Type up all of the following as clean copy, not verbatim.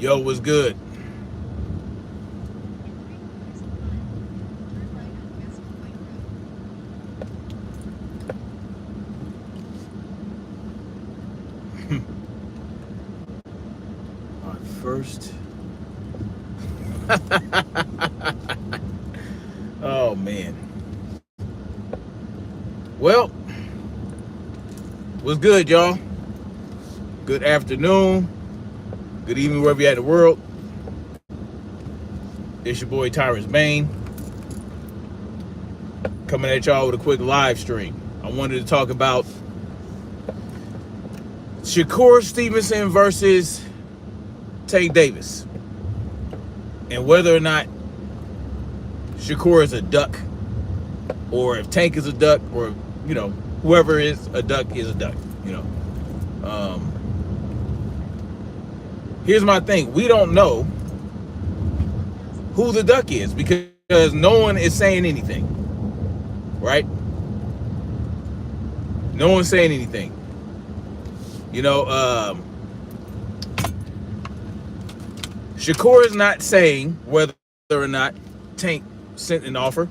Yo, what's good? Our first. Oh, man. Well, what's good, y'all? Good afternoon. Good evening, wherever you're at in the world. It's your boy, Tyrus Bain, coming at y'all with a quick live stream. I wanted to talk about Shakur Stevenson versus Tank Davis, and whether or not Shakur is a duck, or if Tank is a duck, or whoever is a duck is a duck. Here's my thing: we don't know who the duck is because no one is saying anything, right? No one's saying anything. Shakur is not saying whether or not Tank sent an offer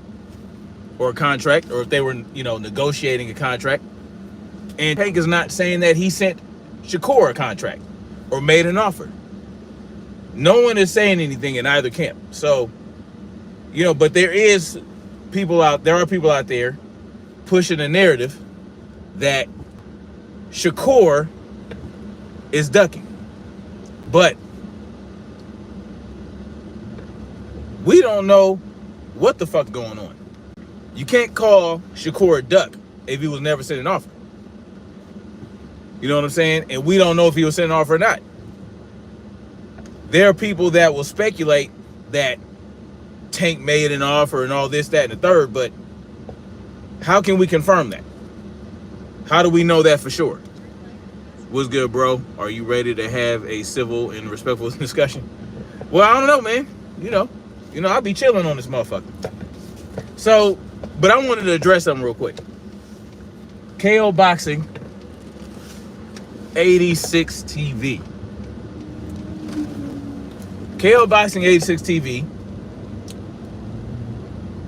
or a contract, or if they were, negotiating a contract. And Tank is not saying that he sent Shakur a contract or made an offer. No one is saying anything in either camp. So, but there are people out there pushing a narrative that Shakur is ducking. But we don't know what the fuck's going on. You can't call Shakur a duck if he was never sent an offer. You know what I'm saying? And we don't know if he was sent an offer or not. There are people that will speculate that Tank made an offer and all this, that, and the third, but how can we confirm that? How do we know that for sure? What's good, bro? Are you ready to have a civil and respectful discussion? Well, I don't know, man. I'll be chilling on this motherfucker. So, but I wanted to address something real quick. KO Boxing 86 TV. KO Boxing 86 TV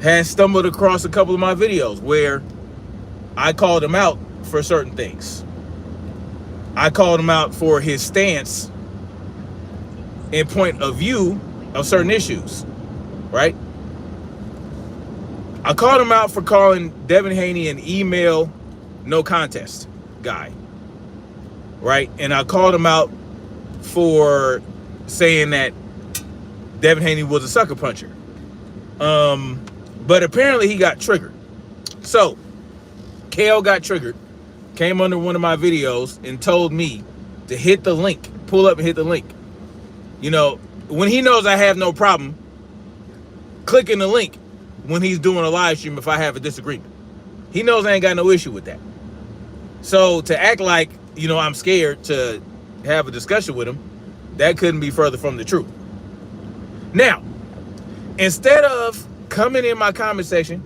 has stumbled across a couple of my videos where I called him out for certain things. I called him out for his stance and point of view of certain issues, right? I called him out for calling Devin Haney an email no contest guy, right? And I called him out for saying that Devin Haney was a sucker puncher. But apparently he got triggered. So KO got triggered, came under one of my videos and told me to hit the link, pull up and hit the link. When he knows I have no problem clicking the link when he's doing a live stream if I have a disagreement. He knows I ain't got no issue with that. So to act like, I'm scared to have a discussion with him, that couldn't be further from the truth. Now, instead of coming into my comment section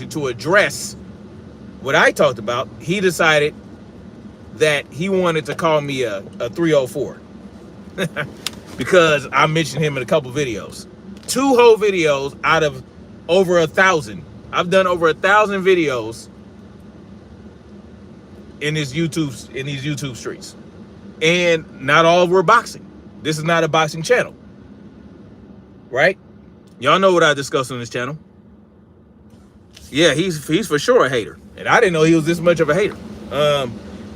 to address what I talked about, he decided that he wanted to call me a 304 because I mentioned him in a couple videos. 2 whole videos out of over 1,000. I've done over 1,000 videos in these YouTube streets, and not all were boxing. This is not a boxing channel, right? Y'all know what I discuss on this channel. Yeah, he's for sure a hater, and I didn't know he was this much of a hater.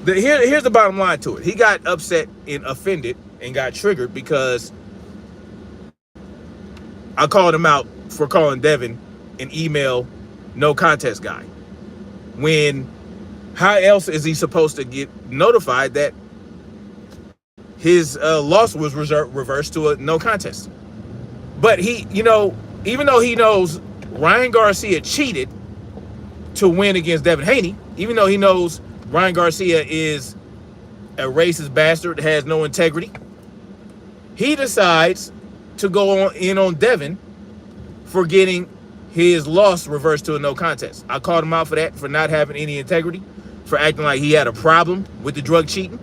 Here's the bottom line to it. He got upset and offended and got triggered because I called him out for calling Devin an email no contest guy. When how else is he supposed to get notified that his loss was reversed to a no contest? But he, even though he knows Ryan Garcia cheated to win against Devin Haney, even though he knows Ryan Garcia is a racist bastard that has no integrity, he decides to go in on Devin for getting his loss reversed to a no contest. I called him out for that, for not having any integrity, for acting like he had a problem with the drug cheating.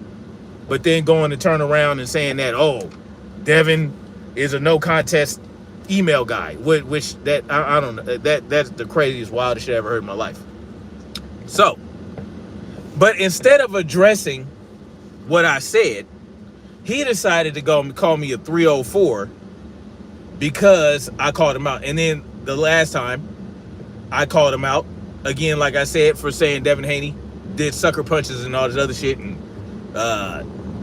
but then going to turn around and saying that, oh, Devin is a no contest email guy, which that I don't know, that's the craziest, wildest shit I ever heard in my life. So, but instead of addressing what I said, he decided to go and call me a 304 because I called him out. And then the last time I called him out again, like I said, for saying Devin Haney did sucker punches and all this other shit, and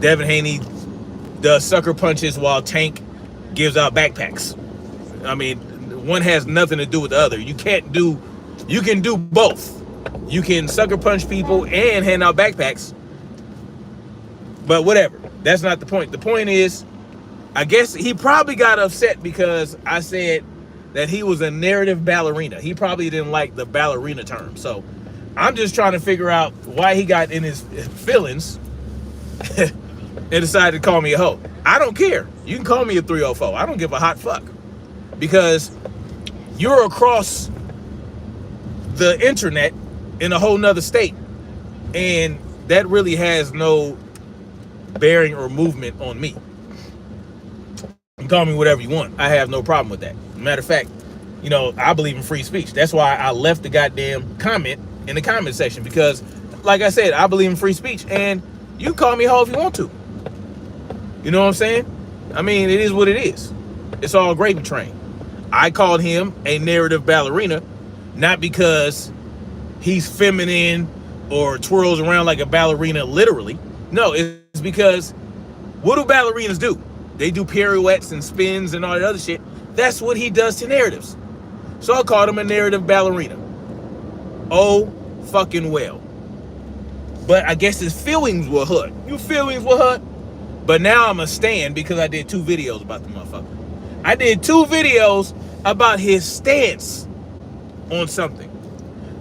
Devin Haney does sucker punches while Tank gives out backpacks. I mean, one has nothing to do with the other. You can do both. You can sucker punch people and hand out backpacks. But whatever. That's not the point. The point is, I guess he probably got upset because I said that he was a narrative ballerina. He probably didn't like the ballerina term. So I'm just trying to figure out why he got in his feelings and decided to call me a hoe. I don't care. You can call me a 304. I don't give a hot fuck. Because you're across the internet in a whole nother state. And that really has no bearing or movement on me. You can call me whatever you want. I have no problem with that. Matter of fact, you know, I believe in free speech. That's why I left the goddamn comment in the comment section, because like I said, I believe in free speech, and you can call me a hoe if you want to. You know what I'm saying? I mean, it is what it is. It's all gravy train. I called him a narrative ballerina, not because he's feminine or twirls around like a ballerina literally. No, it's because what do ballerinas do? They do pirouettes and spins and all that other shit. That's what he does to narratives. So I called him a narrative ballerina. Oh, fucking well. But I guess his feelings were hurt. Your feelings were hurt. But now I'm a stan because I did 2 videos about the motherfucker. I did 2 videos about his stance on something.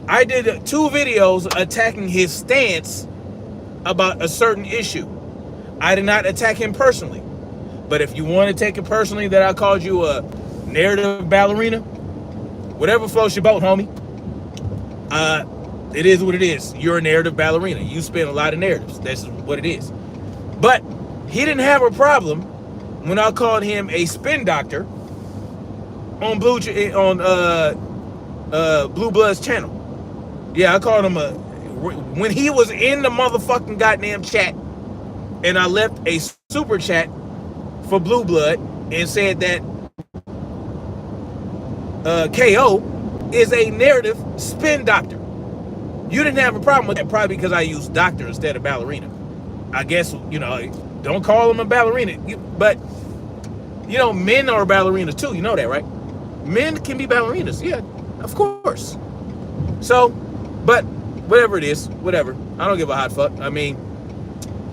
I did 2 videos attacking his stance about a certain issue. I did not attack him personally. But if you want to take it personally that I called you a narrative ballerina, whatever floats your boat, homie. It is what it is. You're a narrative ballerina. You spin a lot of narratives. That's what it is. But he didn't have a problem when I called him a spin doctor on Blue Blood's channel. Yeah, I called him when he was in the motherfucking goddamn chat, and I left a super chat for Blue Blood and said that KO is a narrative spin doctor. You didn't have a problem with that, probably because I used doctor instead of ballerina. I guess, you know, don't call him a ballerina. But, you know, men are ballerinas too. You know that, right? Men can be ballerinas. Yeah, of course. So, but whatever it is, whatever. I don't give a hot fuck. I mean,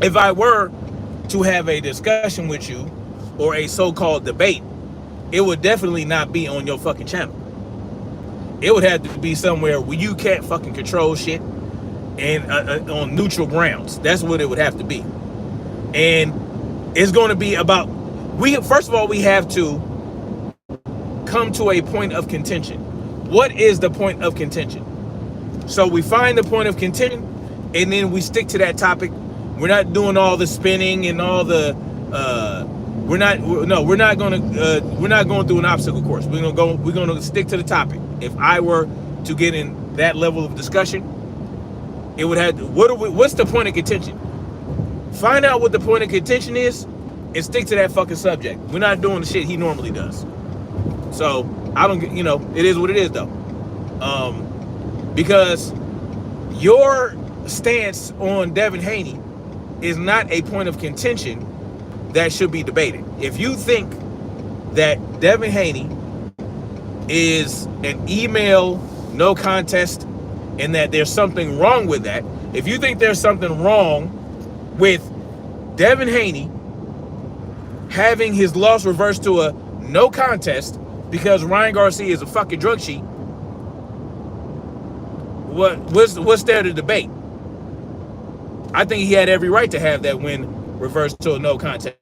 if I were to have a discussion with you or a so-called debate, it would definitely not be on your fucking channel. It would have to be somewhere where you can't fucking control shit and on neutral grounds. That's what it would have to be. And it's going to be about, first of all, we have to come to a point of contention. What is the point of contention? So we find the point of contention, and then we stick to that topic. We're not doing all the spinning and all the we're not going through an obstacle course. We're going to stick to the topic. If I were to get in that level of discussion, it would have what's the point of contention? Find out what the point of contention is and stick to that fucking subject. We're not doing the shit he normally does. So I don't get, you know, it is what it is though. Because your stance on Devin Haney is not a point of contention that should be debated. If you think that Devin Haney is an email no contest and that there's something wrong with that, if you think there's something wrong with Devin Haney having his loss reversed to a no contest because Ryan Garcia is a fucking drug cheat, what's there to debate? I think he had every right to have that win reversed to a no contest.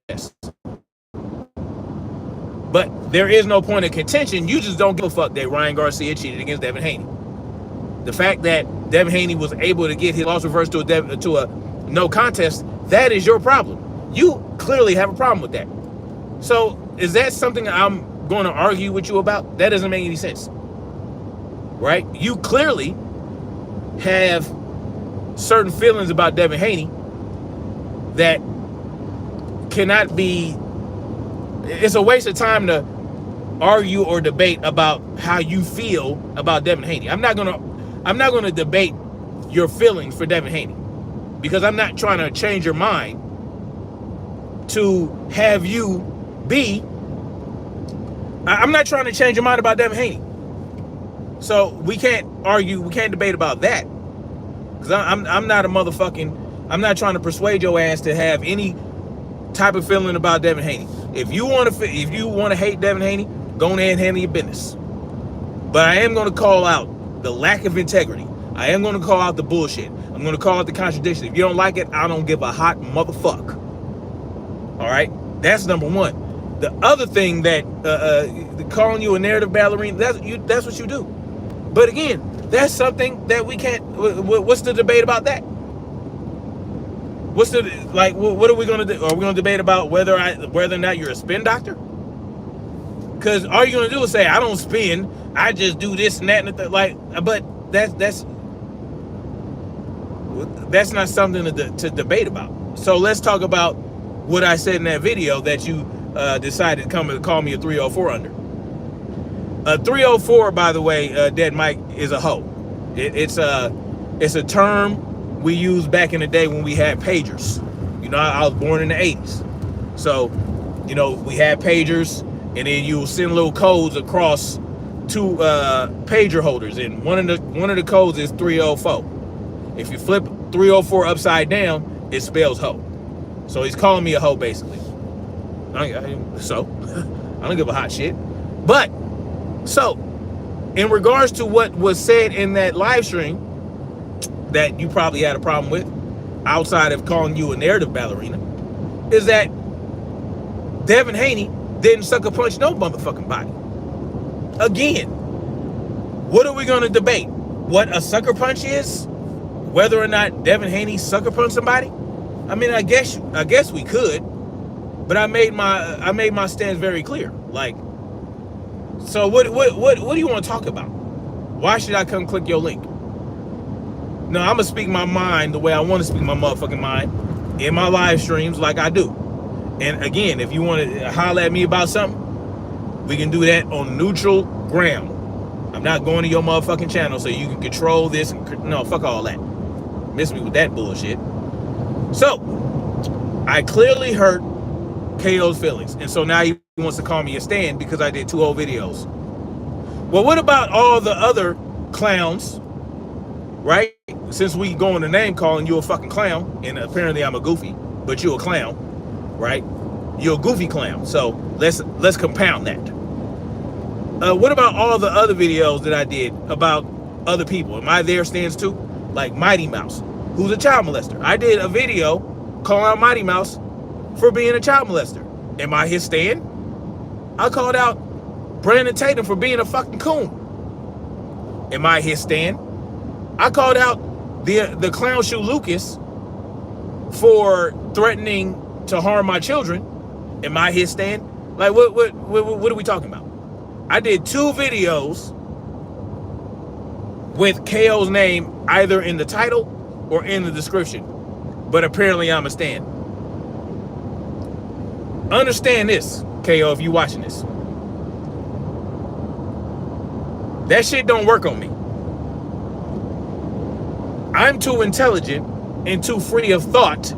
But there is no point of contention. You just don't give a fuck that Ryan Garcia cheated against Devin Haney. The fact that Devin Haney was able to get his loss reversed to a no contest, that is your problem. You clearly have a problem with that. So is that something I'm going to argue with you about? That doesn't make any sense, right? You clearly have certain feelings about Devin Haney that cannot be. It's a waste of time to argue or debate about how you feel about Devin Haney. I'm not gonna debate your feelings for Devin Haney, because I'm not trying to change your mind to have you be. I'm not trying to change your mind about Devin Haney. So we can't argue, we can't debate about that. Because I'm not a motherfucking, I'm not trying to persuade your ass to have any type of feeling about Devin Haney. If you want to hate Devin Haney, go ahead and handle your business. But I am going to call out the lack of integrity. I am going to call out the bullshit. I'm going to call out the contradiction. If you don't like it, I don't give a hot motherfucker. All right? That's number one. The other thing that calling you a narrative ballerina, that's what you do. But again, that's something that we can't. What's the debate about that? What are we going to do? Are we going to debate about whether or not you're a spin doctor? Because all you're going to do is say, I don't spin, I just do this and that and the but that's not something to debate about. So let's talk about what I said in that video that you decided to call me a 304 under. A 304, by the way, Dead Mike, is a hoe. It's a term we used back in the day when we had pagers. You know, I was born in the 80s. So, you know, we had pagers, and then you send little codes across two pager holders, and one of the codes is 304. If you flip 304 upside down, it spells hoe. So he's calling me a hoe, basically. I don't give a hot shit. But, so, in regards to what was said in that live stream that you probably had a problem with, outside of calling you a narrative ballerina, is that Devin Haney didn't sucker punch no motherfucking body. Again, what are we going to debate? What a sucker punch is? Whether or not Devin Haney sucker punched somebody? I mean, I guess we could, but I made my stance very clear. Like, so what do you want to talk about? Why should I come click your link? No, I'm gonna speak my mind the way I want to speak my motherfucking mind in my live streams, like I do. And again, if you want to holler at me about something, we can do that on neutral ground. I'm not going to your motherfucking channel so you can control this and no, fuck all that. Miss me with that bullshit. So I clearly hurt KO's feelings, and so now he wants to call me a stan because I did 2 whole videos. Well, what about all the other clowns, right? Since we go in the name calling you a fucking clown, and apparently I'm a goofy, but you a clown, right? You're a goofy clown. So let's compound that. What about all the other videos that I did about other people? Am I their stands too? Like Mighty Mouse, who's a child molester. I did a video calling out Mighty Mouse for being a child molester. Am I his stand? I called out Brandon Tatum for being a fucking coon. Am I his stand? I called out the clown shoe Lucas for threatening to harm my children. Am I his stand? Like, what are we talking about? I did 2 videos with KO's name either in the title or in the description, but apparently I'm a stand. Understand this, KO, if you watching this. That shit don't work on me. I'm too intelligent and too free of thought.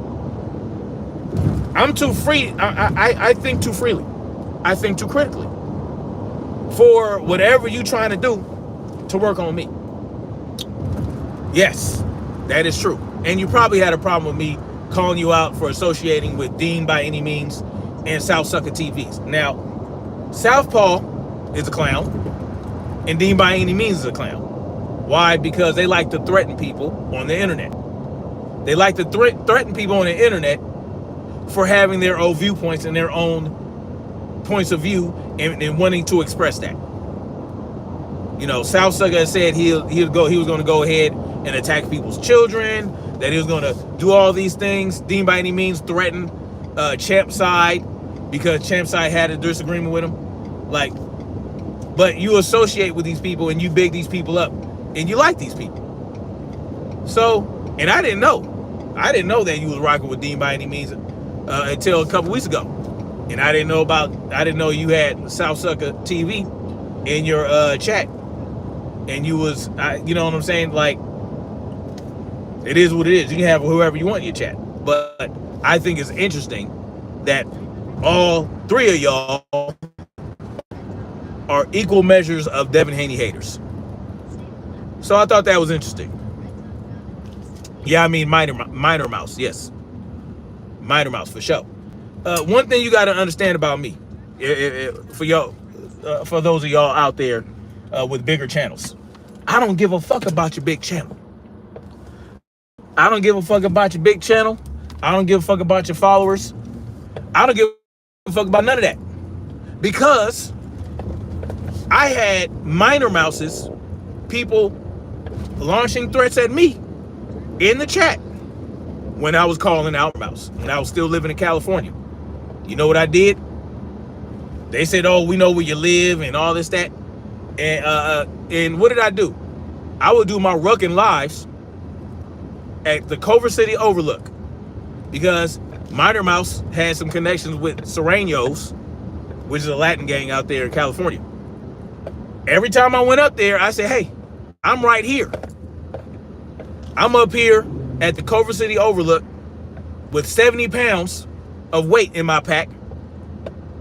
I'm too free. I think too freely. I think too critically. For whatever you trying to do to work on me. Yes, that is true. And you probably had a problem with me calling you out for associating with Dean by Any Means and South Sucker TVs. Now, Southpaw is a clown and Dean by Any Means is a clown. Why? Because they like to threaten people on the internet. They like to threaten people on the internet for having their own viewpoints and their own points of view and wanting to express that. You know, South Sucker said he was going to go ahead and attack people's children, that he was going to do all these things, Dean by any means threaten Champ's side because Champ's side had a disagreement with him. Like, but you associate with these people and you big these people up and you like these people. So, and I didn't know that you was rocking with Dean by any means until a couple weeks ago. And I didn't know you had South Sucker TV in your chat. And you was, you know what I'm saying? Like, it is what it is. You can have whoever you want in your chat. But I think it's interesting that all three of y'all are equal measures of Devin Haney haters. So I thought that was interesting. Yeah, I mean minor mouse, yes. Minor mouse for sure. One thing you got to understand about me, for y'all, for those of y'all out there with bigger channels, I don't give a fuck about your big channel. I don't give a fuck about your big channel. I don't give a fuck about your followers. I don't give a fuck about none of that. Because I had minor mouses, people launching threats at me in the chat when I was calling out mouse, and I was still living in California. You know what I did? They said, oh, we know where you live and all this, that. And what did I do? I would do my rucking lives at the Culver City Overlook because Minor Mouse had some connections with Serenos, which is a Latin gang out there in California. Every time I went up there, I said, hey, I'm right here. I'm up here at the Culver City Overlook with 70 pounds of weight in my pack,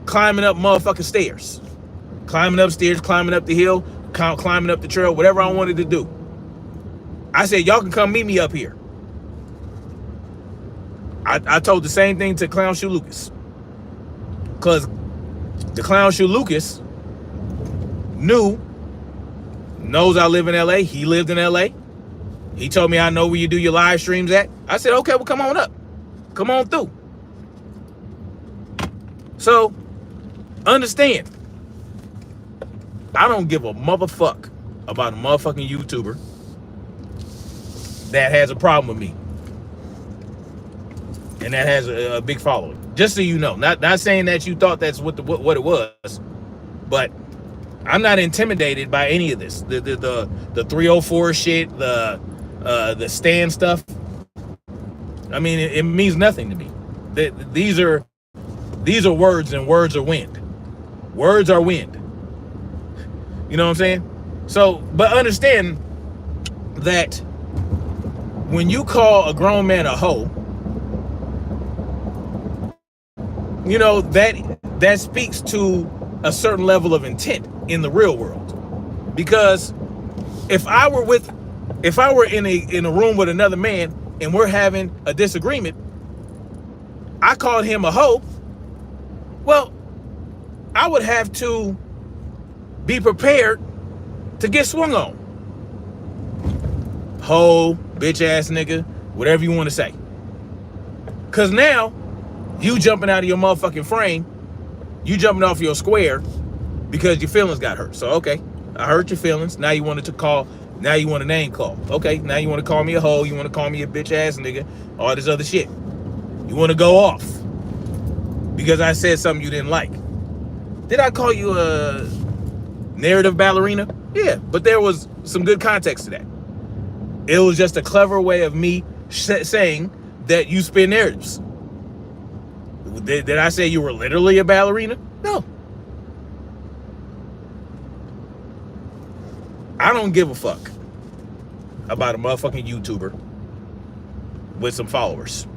climbing up motherfucking stairs. Climbing upstairs, climbing up the hill, climbing up the trail, whatever I wanted to do. I said, y'all can come meet me up here. I told the same thing to Clown Shoe Lucas. Because the Clown Shoe Lucas knows I live in LA. He lived in LA. He told me I know where you do your live streams at. I said, okay, well, come on up. Come on through. So, understand, I don't give a motherfuck about a motherfucking YouTuber that has a problem with me and that has a big following. Just so you know, not saying that you thought that's what it was, but I'm not intimidated by any of this. The 304 shit, the stand stuff. I mean, it means nothing to me. These are words, and words are wind. Words are wind. You know what I'm saying? So, but understand that when you call a grown man a hoe, you know, that speaks to a certain level of intent in the real world. Because if I were in a room with another man and we're having a disagreement, I called him a hoe, well, I would have to be prepared to get swung on. Hoe, bitch ass nigga, whatever you want to say. Cause now you jumping out of your motherfucking frame, you jumping off your square because your feelings got hurt. So okay, I hurt your feelings. Now you wanted to call, now you want a name call. Okay, now you want to call me a hoe, you want to call me a bitch ass nigga, all this other shit. You want to go off because I said something you didn't like. Did I call you a narrative ballerina? Yeah, but there was some good context to that. It was just a clever way of me saying that you spin narratives. Did I say you were literally a ballerina? No. I don't give a fuck about a motherfucking YouTuber with some followers.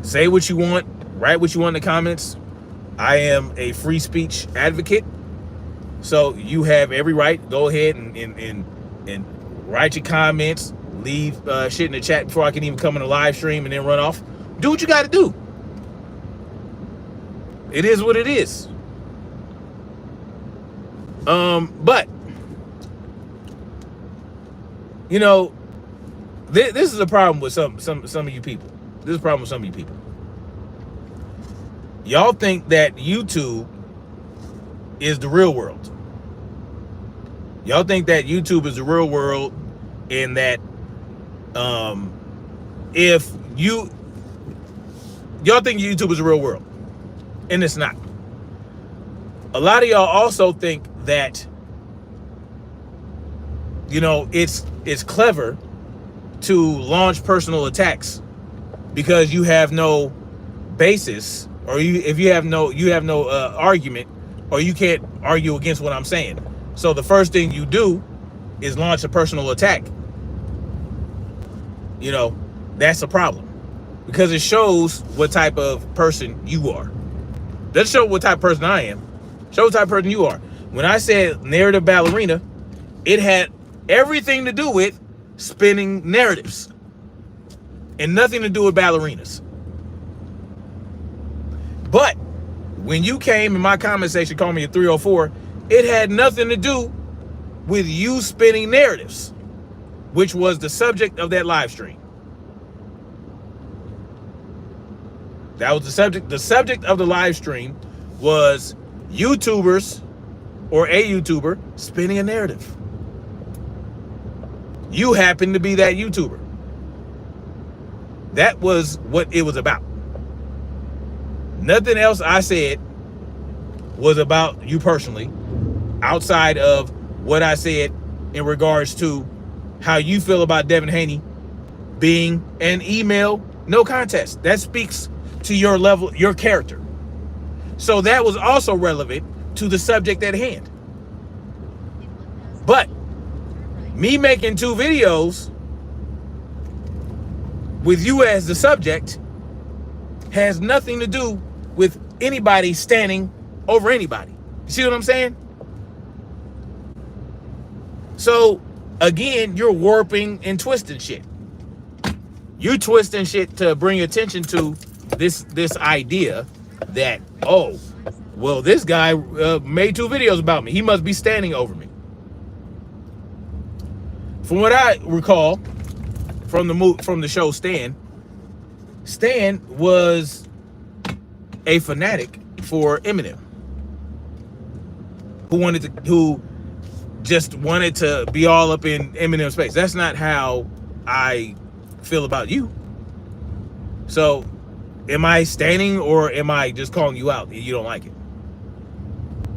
Say what you want, write what you want in the comments. I am a free speech advocate, so you have every right. Go ahead and write your comments, leave shit in the chat before I can even come in a live stream and then run off. Do what you got to do. It is what it is. But you know, this is a problem with some of you people. This is a problem with some of you people. Y'all think that YouTube is the real world. Y'all think that YouTube is the real world in that if y'all think YouTube is the real world, and it's not. A lot of y'all also think that, you know, it's clever to launch personal attacks because you have no basis, or if you have no argument, or you can't argue against what I'm saying. So the first thing you do is launch a personal attack. You know, that's a problem because it shows what type of person you are. Doesn't show what type of person I am. Show what type of person you are. When I said narrative ballerina, it had everything to do with spinning narratives and nothing to do with ballerinas. But when you came in my comment section, called me a 304, it had nothing to do with you spinning narratives, which was the subject of that live stream. That was the subject. The subject of the live stream was YouTubers or a YouTuber spinning a narrative. You happen to be that YouTuber. That was what it was about. Nothing else I said was about you personally, outside of what I said in regards to how you feel about Devin Haney being an email no contest. That speaks to your level, your character. So that was also relevant to the subject at hand. But me making 2 videos with you as the subject has nothing to do with anybody standing over anybody. You see what I'm saying? So again, you're warping and twisting shit. You twisting shit to bring attention to this idea that, oh, well, this guy made 2 videos about me. He must be standing over me. From what I recall from the show Stan was a fanatic for Eminem, who just wanted to be all up in Eminem's space. That's not how I feel about you. So am I standing, or am I just calling you out and you don't like it?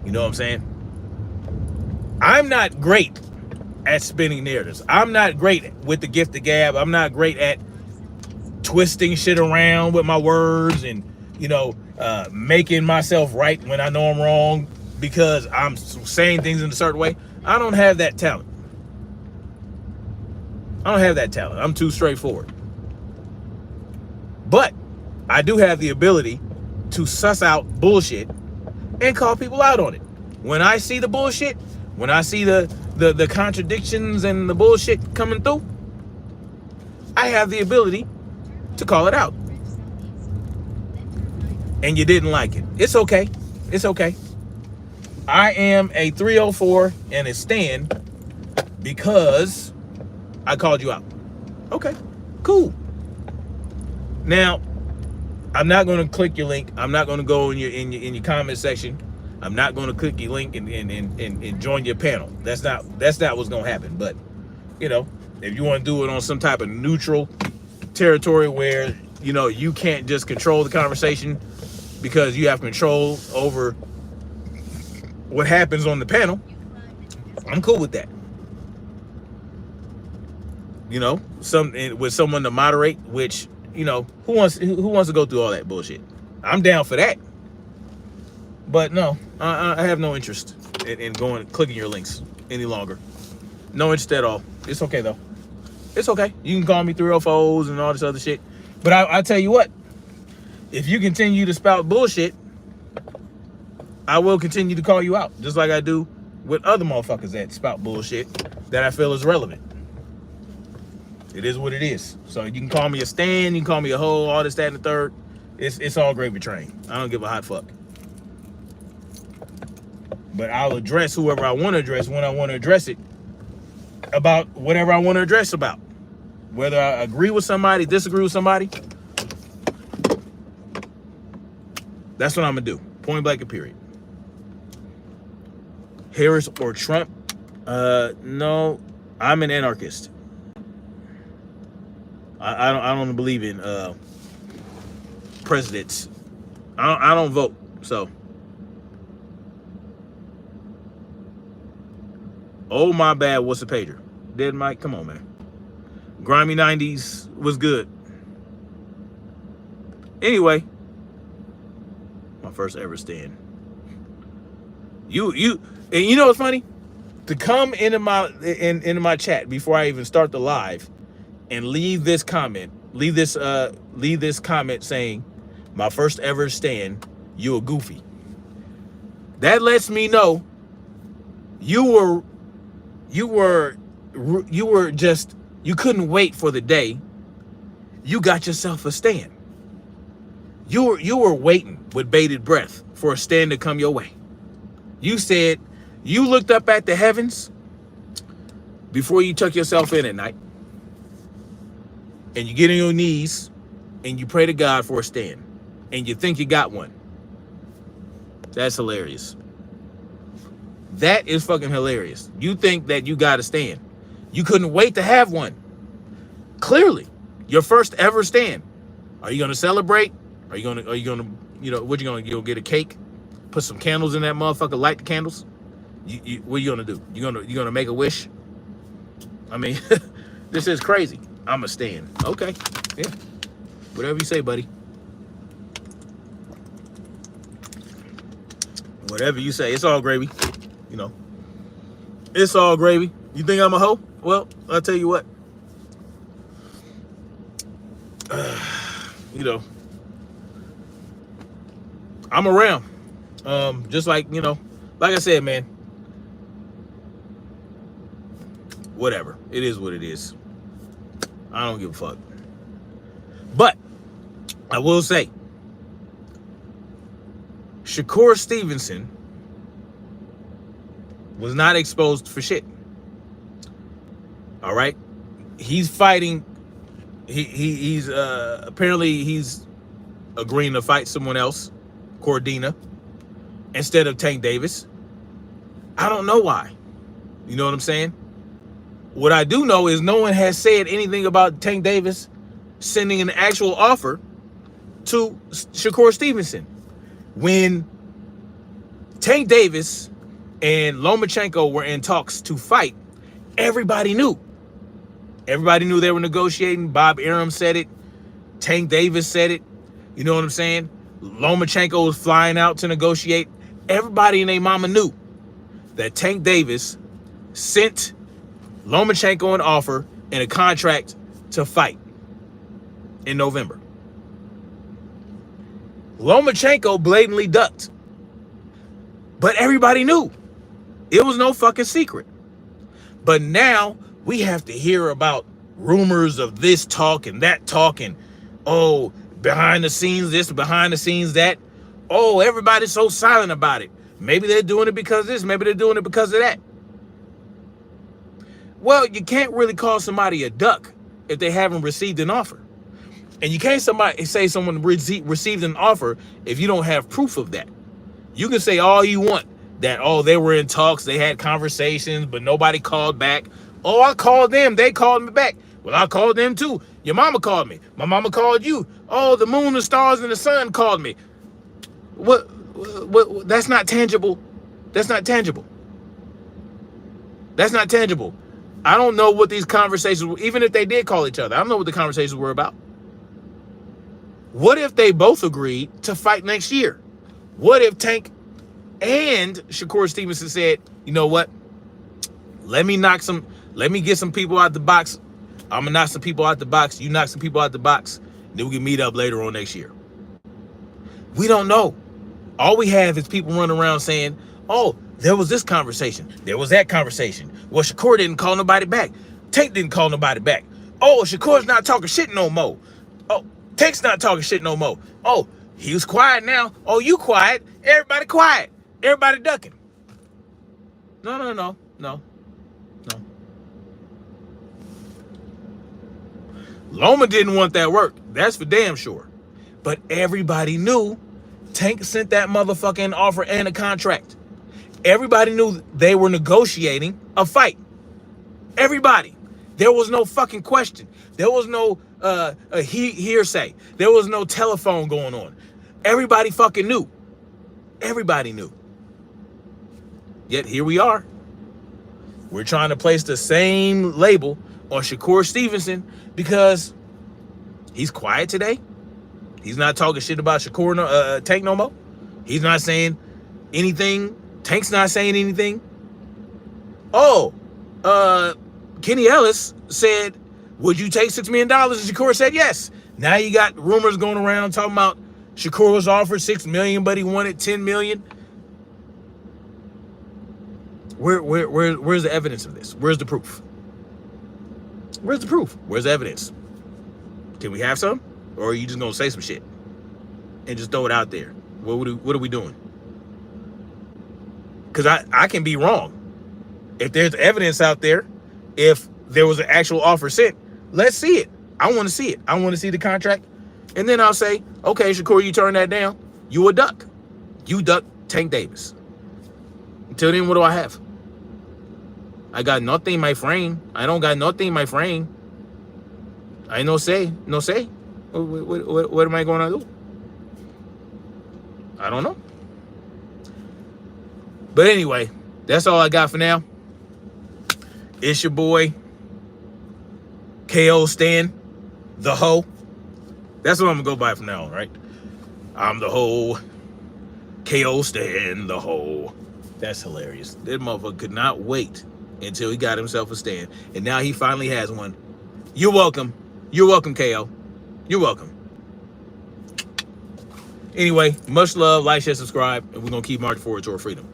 You know what I'm saying? I'm not great at spinning narratives. I'm not great with the gift of gab. I'm not great at twisting shit around with my words and, you know, making myself right when I know I'm wrong because I'm saying things in a certain way. I don't have that talent. I'm too straightforward. But I do have the ability to suss out bullshit and call people out on it. When I see the bullshit, when I see the contradictions and the bullshit coming through, I have the ability to call it out. And you didn't like it. It's okay. It's okay. I am a 304 and a Stan because I called you out. Okay, cool. Now, I'm not going to click your link. I'm not going to go in your comment section. I'm not going to click your link and join your panel. That's not what's going to happen. But, you know, if you want to do it on some type of neutral territory where, you know, you can't just control the conversation because you have control over what happens on the panel, I'm cool with that. You know, with someone to moderate, which, you know, who wants to go through all that bullshit? I'm down for that. But no, I have no interest in clicking your links any longer. No interest at all. It's okay though. It's okay. You can call me 304s and all this other shit. But I tell you what, if you continue to spout bullshit, I will continue to call you out, just like I do with other motherfuckers that spout bullshit that I feel is relevant. It is what it is. So you can call me a Stan, you can call me a hoe, all this, that, and the third. It's all gravy train. I don't give a hot fuck. But I'll address whoever I want to address when I want to address it about whatever I want to address about. Whether I agree with somebody, disagree with somebody, that's what I'm going to do. Point blank and period. Harris or Trump? No, I'm an anarchist. I don't believe in presidents. I don't vote. So, oh my bad. What's the pager? Dead Mike, come on, man. Grimy 90s was good. Anyway, my first ever stand. And you know what's funny? To come into my chat before I even start the live and leave this comment saying my first ever stand, you a goofy. That lets me know you couldn't wait for the day you got yourself a stand. You were waiting with bated breath for a stand to come your way. You said you looked up at the heavens before you tuck yourself in at night, and you get on your knees and you pray to God for a stand, and you think you got one. That's hilarious. That is fucking hilarious. You think that you got a stand. You couldn't wait to have one. Clearly, your first ever stand. Are you gonna celebrate? Are you gonna, what you gonna get a cake? Put some candles in that motherfucker, light the candles? What are you gonna do? You gonna make a wish? I mean, this is crazy. I'm a stand. Okay, yeah. Whatever you say, buddy. Whatever you say. It's all gravy. You know. It's all gravy. You think I'm a hoe? Well, I'll tell you what. I'm around. Just like, like I said, man. Whatever. It is what it is. I don't give a fuck. But I will say, Shakur Stevenson was not exposed for shit. All right? He's fighting. He's apparently he's agreeing to fight someone else, Cordina, instead of Tank Davis. I don't know why. You know what I'm saying? What I do know is no one has said anything about Tank Davis sending an actual offer to Shakur Stevenson. When Tank Davis and Lomachenko were in talks to fight, everybody knew. Everybody knew they were negotiating. Bob Arum said it. Tank Davis said it. You know what I'm saying? Lomachenko was flying out to negotiate. Everybody and their mama knew that Tank Davis sent Lomachenko an offer and a contract to fight in November. Lomachenko blatantly ducked. But everybody knew. It was no fucking secret. But now we have to hear about rumors of this talk and that talk and, oh, behind the scenes this, behind the scenes that. Oh, everybody's so silent about it. Maybe they're doing it because of this. Maybe they're doing it because of that. Well, you can't really call somebody a duck if they haven't received an offer. And you can't say someone received an offer if you don't have proof of that. You can say all you want that, oh, they were in talks, they had conversations, but nobody called back. Oh, I called them, they called me back. Well, I called them too. Your mama called me. My mama called you. Oh, the moon, the stars, and the sun called me. What that's not tangible. That's not tangible. That's not tangible. I don't know what these conversations were, even if they did call each other. I don't know what the conversations were about. What if they both agreed to fight next year? What if Tank and Shakur Stevenson said, you know what? Let me get some people out the box. I'm gonna knock some people out the box. You knock some people out the box. Then we can meet up later on next year. We don't know. All we have is people running around saying, oh, there was this conversation. There was that conversation. Well, Shakur didn't call nobody back. Tank didn't call nobody back. Oh, Shakur's not talking shit no more. Oh, Tank's not talking shit no more. Oh, he was quiet now. Oh, you quiet. Everybody quiet. Everybody ducking. No. Loma didn't want that work. That's for damn sure. But everybody knew Tank sent that motherfucking offer and a contract. Everybody knew they were negotiating a fight. Everybody. There was no fucking question. There was no hearsay. There was no telephone going on. Everybody fucking knew. Everybody knew. Yet here we are. We're trying to place the same label on Shakur Stevenson because he's quiet today. He's not talking shit about Shakur Tank no more. He's not saying anything. Tank's not saying anything. Oh, Kenny Ellis said, would you take $6 million? And Shakur said yes. Now you got rumors going around talking about Shakur was offered $6 million, but he wanted $10 million. Where's the evidence of this? Where's the proof? Where's the proof? Where's the evidence? Can we have some? Or are you just gonna say some shit and just throw it out there? What are we doing? Because I can be wrong. If there's evidence out there, if there was an actual offer sent, let's see it. I want to see it. I want to see the contract. And then I'll say, okay, Shakur, you turn that down. You a duck. You duck Tank Davis. Until then, what do I have? I got nothing, my friend. I don't got nothing, my friend. I no say. No say. What am I going to do? I don't know. But anyway, that's all I got for now. It's your boy, KO Stan, the hoe. That's what I'm going to go by from now on, right? I'm the hoe. KO Stan, the hoe. That's hilarious. That motherfucker could not wait until he got himself a stand. And now he finally has one. You're welcome. You're welcome, KO. You're welcome. Anyway, much love, like, share, subscribe, and we're going to keep marching forward toward freedom.